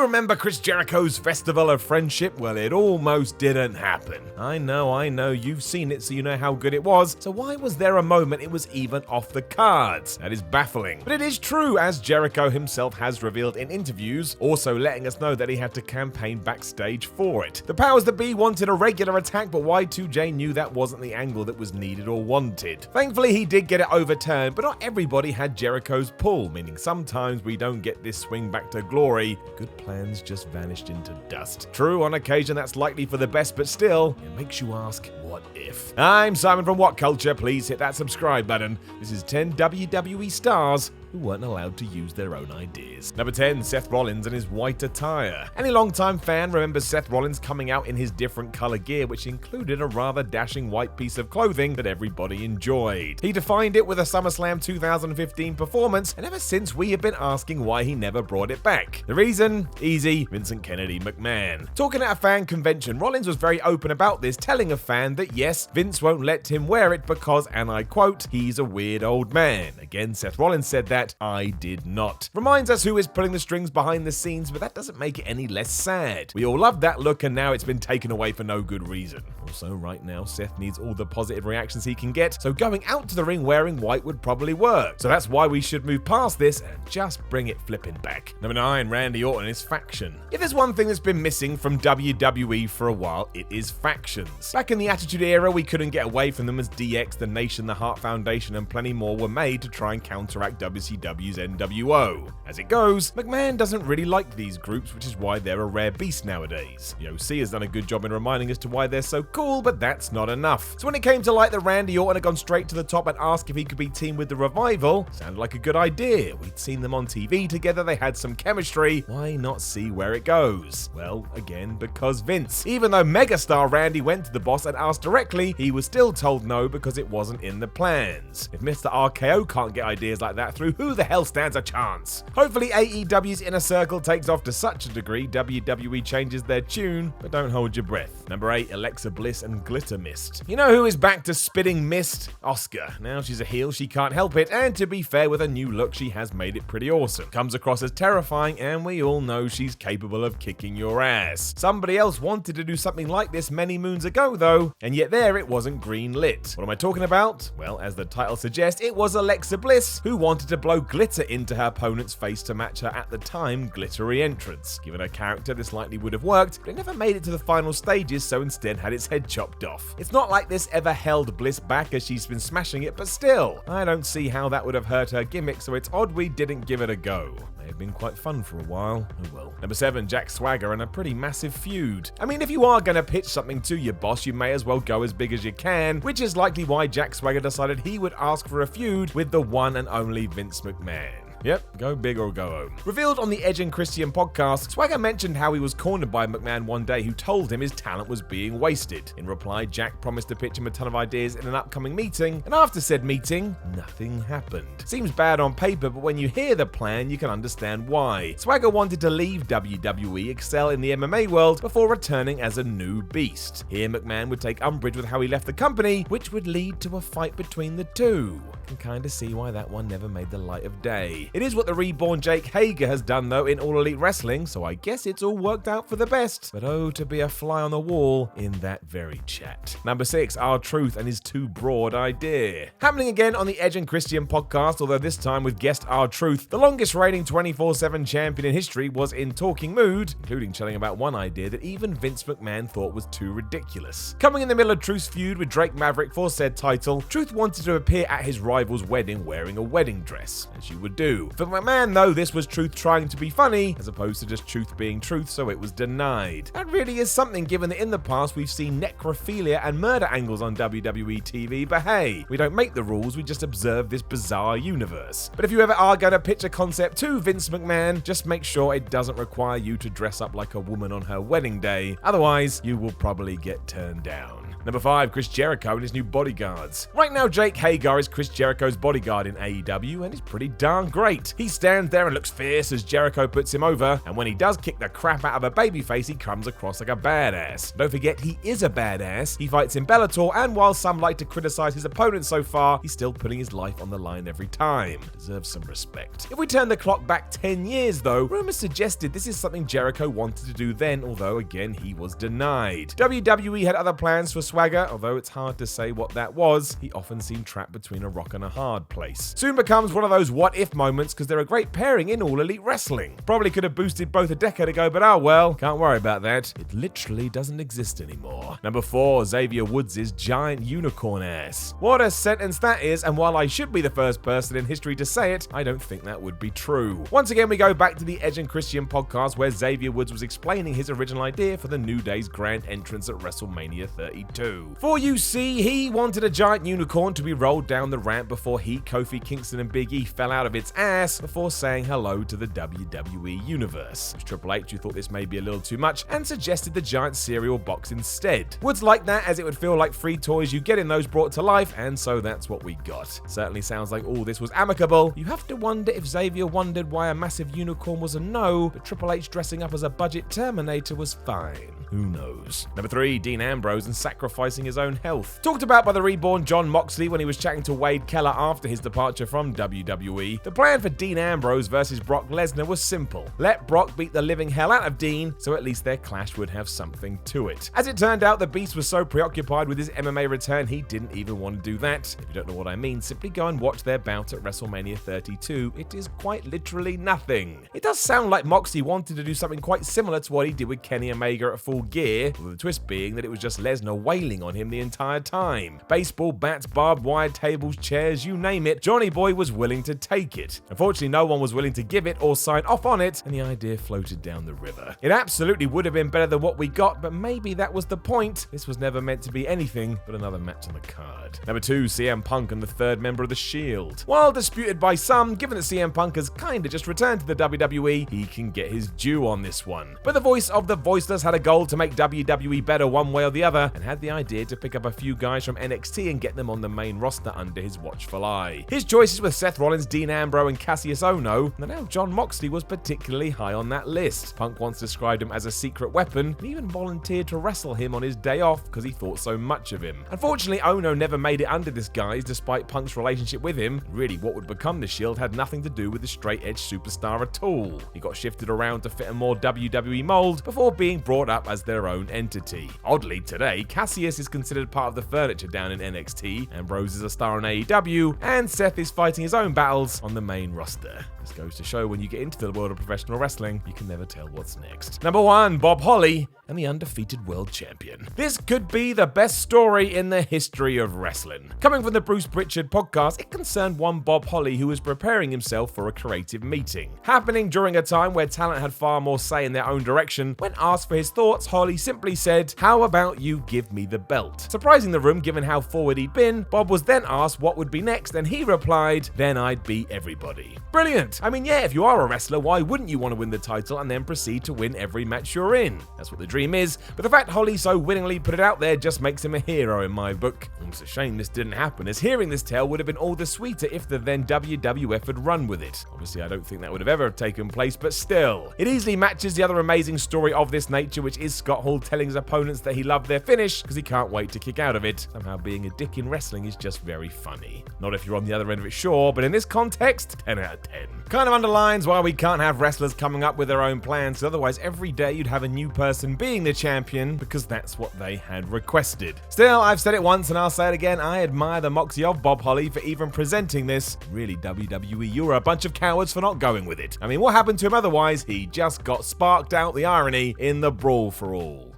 remember Chris Jericho's Festival of Friendship? Well, it almost didn't happen. I know, you've seen it so you know how good it was, so why was there a moment it was even off the cards? That is baffling. But it is true, as Jericho himself has revealed in interviews, also letting us know that he had to campaign backstage for it. The powers that be wanted a regular attack, but Y2J knew that wasn't the angle that was needed or wanted. Thankfully, he did get it overturned, but not everybody had Jericho's pull, meaning sometimes we don't get this swing back to glory. Good plans just vanished into dust. True, on occasion that's likely for the best, but still, it makes you ask, what if? I'm Simon from What Culture. Please hit that subscribe button. This is 10 WWE stars who weren't allowed to use their own ideas. Number 10, Seth Rollins and his white attire. Any longtime fan remembers Seth Rollins coming out in his different color gear, which included a rather dashing white piece of clothing that everybody enjoyed. He defined it with a SummerSlam 2015 performance, and ever since we have been asking why he never brought it back. The reason? Easy, Vincent Kennedy McMahon. Talking at a fan convention, Rollins was very open about this, telling a fan that yes, Vince won't let him wear it because, and I quote, he's a weird old man. Again, Seth Rollins said that. I did not. Reminds us who is pulling the strings behind the scenes, but that doesn't make it any less sad. We all loved that look, and now it's been taken away for no good reason. Also, right now, Seth needs all the positive reactions he can get, so going out to the ring wearing white would probably work. So that's why we should move past this and just bring it flipping back. Number 9, Randy Orton is faction. If there's one thing that's been missing from WWE for a while, it is factions. Back in the Attitude Era, we couldn't get away from them as DX, The Nation, The Hart Foundation, and plenty more were made to try and counteract WCW's NWO. As it goes, McMahon doesn't really like these groups, which is why they're a rare beast nowadays. The OC has done a good job in reminding us to why they're so cool, but that's not enough. So when it came to light that Randy Orton had gone straight to the top and asked if he could be teamed with the Revival, sounded like a good idea. We'd seen them on TV together, they had some chemistry. Why not see where it goes? Well, again, because Vince. Even though megastar Randy went to the boss and asked directly, he was still told no because it wasn't in the plans. If Mr. RKO can't get ideas like that through, who the hell stands a chance? Hopefully AEW's Inner Circle takes off to such a degree WWE changes their tune, but don't hold your breath. Number 8, Alexa Bliss and Glitter Mist. You know who is back to spitting mist? Asuka. Now she's a heel, she can't help it, and to be fair, with a new look she has made it pretty awesome. Comes across as terrifying, and we all know she's capable of kicking your ass. Somebody else wanted to do something like this many moons ago though, and yet there it wasn't green lit. What am I talking about? Well, as the title suggests, it was Alexa Bliss who wanted to blow glitter into her opponent's face to match her at the time glittery entrance. Given her character, this likely would have worked, but it never made it to the final stages, so instead had its head chopped off. It's not like this ever held Bliss back as she's been smashing it, but still, I don't see how that would have hurt her gimmick, so it's odd we didn't give it a go. May have been quite fun for a while. Oh well. Number 7, Jack Swagger and a pretty massive feud. I mean, if you are going to pitch something to your boss, you may as well go as big as you can, which is likely why Jack Swagger decided he would ask for a feud with the one and only Vince McMahon. Yep, go big or go home. Revealed on the Edge and Christian podcast, Swagger mentioned how he was cornered by McMahon one day who told him his talent was being wasted. In reply, Jack promised to pitch him a ton of ideas in an upcoming meeting, and after said meeting, nothing happened. Seems bad on paper, but when you hear the plan, you can understand why. Swagger wanted to leave WWE, excel in the MMA world, before returning as a new beast. Here, McMahon would take umbrage with how he left the company, which would lead to a fight between the two. Can kinda see why that one never made the light of day. It is what the reborn Jake Hager has done though in All Elite Wrestling, so I guess it's all worked out for the best. But oh, to be a fly on the wall in that very chat. Number 6, R-Truth and his too broad idea. Happening again on the Edge and Christian podcast, although this time with guest R-Truth, the longest reigning 24/7 champion in history was in talking mood, including chatting about one idea that even Vince McMahon thought was too ridiculous. Coming in the middle of Truth's feud with Drake Maverick for said title, Truth wanted to appear at his rival's wedding wearing a wedding dress, as you would do. For McMahon though, this was Truth trying to be funny, as opposed to just Truth being Truth, so it was denied. That really is something given that in the past we've seen necrophilia and murder angles on WWE TV, but hey, we don't make the rules, we just observe this bizarre universe. But if you ever are going to pitch a concept to Vince McMahon, just make sure it doesn't require you to dress up like a woman on her wedding day, otherwise you will probably get turned down. Number 5, Chris Jericho and his new bodyguards. Right now, Jake Hager is Chris Jericho's bodyguard in AEW, and he's pretty darn great. He stands there and looks fierce as Jericho puts him over, and when he does kick the crap out of a babyface, he comes across like a badass. Don't forget, he is a badass. He fights in Bellator, and while some like to criticize his opponents so far, he's still putting his life on the line every time. Deserves some respect. If we turn the clock back 10 years though, rumors suggested this is something Jericho wanted to do then, although again he was denied. WWE had other plans for Swagger, although it's hard to say what that was. He often seemed trapped between a rock and a hard place. Soon becomes one of those what if moments because they're a great pairing in All Elite Wrestling. Probably could have boosted both a decade ago, but oh well, can't worry about that. It literally doesn't exist anymore. Number 4, Xavier Woods' giant unicorn ass. What a sentence that is, and while I should be the first person in history to say it, I don't think that would be true. Once again, we go back to the Edge and Christian podcast where Xavier Woods was explaining his original idea for the New Day's grand entrance at WrestleMania 32. For you see, he wanted a giant unicorn to be rolled down the ramp before he, Kofi Kingston, and Big E fell out of its ass before saying hello to the WWE Universe. It was Triple H who thought this may be a little too much and suggested the giant cereal box instead. Woods liked that as it would feel like free toys you get in those brought to life, and so that's what we got. Certainly sounds like all this was amicable. You have to wonder if Xavier wondered why a massive unicorn was a no, but Triple H dressing up as a budget Terminator was fine. Who knows? Number 3, Dean Ambrose and sacrificing his own health. Talked about by the reborn Jon Moxley when he was chatting to Wade Keller after his departure from WWE. The plan for Dean Ambrose versus Brock Lesnar was simple. Let Brock beat the living hell out of Dean, so at least their clash would have something to it. As it turned out, the Beast was so preoccupied with his MMA return, he didn't even want to do that. If you don't know what I mean, simply go and watch their bout at WrestleMania 32. It is quite literally nothing. It does sound like Moxley wanted to do something quite similar to what he did with Kenny Omega at Full Gear, with the twist being that it was just Lesnar wailing on him the entire time. Baseball bats, barbed wire tables, chairs, you name it, Johnny Boy was willing to take it. Unfortunately, no one was willing to give it or sign off on it, and the idea floated down the river. It absolutely would have been better than what we got, but maybe that was the point. This was never meant to be anything but another match on the card. Number 2, CM Punk and the third member of the Shield. While disputed by some, given that CM Punk has kinda just returned to the WWE, he can get his due on this one. But the voice of the voiceless had a goal to make WWE better one way or the other, and had the idea to pick up a few guys from NXT and get them on the main roster under his watchful eye. His choices were Seth Rollins, Dean Ambrose, and Cassius Ohno, and now Jon Moxley was particularly high on that list. Punk once described him as a secret weapon, and even volunteered to wrestle him on his day off because he thought so much of him. Unfortunately, Ohno never made it under this guise despite Punk's relationship with him. Really, what would become the Shield had nothing to do with the straight-edge superstar at all. He got shifted around to fit a more WWE mold before being brought up as their own entity. Oddly, today, Cassius is considered part of the furniture down in NXT, Ambrose is a star on AEW, and Seth is fighting his own battles on the main roster. This goes to show when you get into the world of professional wrestling, you can never tell what's next. Number 1, Bob Holly and the undefeated world champion. This could be the best story in the history of wrestling. Coming from the Bruce Pritchard podcast, it concerned one Bob Holly who was preparing himself for a creative meeting. Happening during a time where talent had far more say in their own direction, when asked for his thoughts, Holly simply said, "How about you give me the belt?" Surprising the room given how forward he'd been, Bob was then asked what would be next, and he replied, "Then I'd beat everybody." Brilliant! I mean, yeah, if you are a wrestler, why wouldn't you want to win the title and then proceed to win every match you're in? That's what the dream is, but the fact Holly so willingly put it out there just makes him a hero in my book. It's a shame this didn't happen, as hearing this tale would have been all the sweeter if the then WWF had run with it. Obviously, I don't think that would have ever taken place, but still. It easily matches the other amazing story of this nature, which is Scott Hall telling his opponents that he loved their finish because he can't wait to kick out of it. Somehow being a dick in wrestling is just very funny. Not if you're on the other end of it, sure, but in this context, 10 out of 10. Kind of underlines why we can't have wrestlers coming up with their own plans, so otherwise every day you'd have a new person being the champion because that's what they had requested. Still, I've said it once and I'll say it again, I admire the moxie of Bob Holly for even presenting this. Really, WWE, you're a bunch of cowards for not going with it. I mean, what happened to him otherwise? He just got sparked out the irony in the Brawl for All.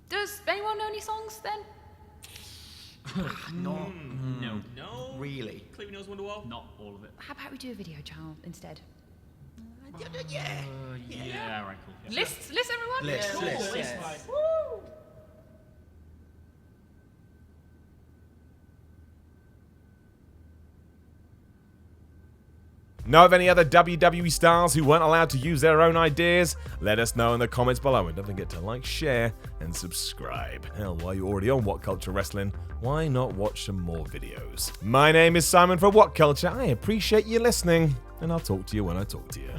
Does anyone know any songs then? No. No. Really? Clearly knows Wonderwall. Not all of it. How about we do a video channel instead? Yeah, right, cool. Yeah. List everyone? List, List, yeah. fine. Woo! Know of any other WWE stars who weren't allowed to use their own ideas? Let us know in the comments below, and don't forget to like, share, and subscribe. Hell, while you're already on What Culture Wrestling, why not watch some more videos? My name is Simon for What Culture. I appreciate you listening, and I'll talk to you when I talk to you.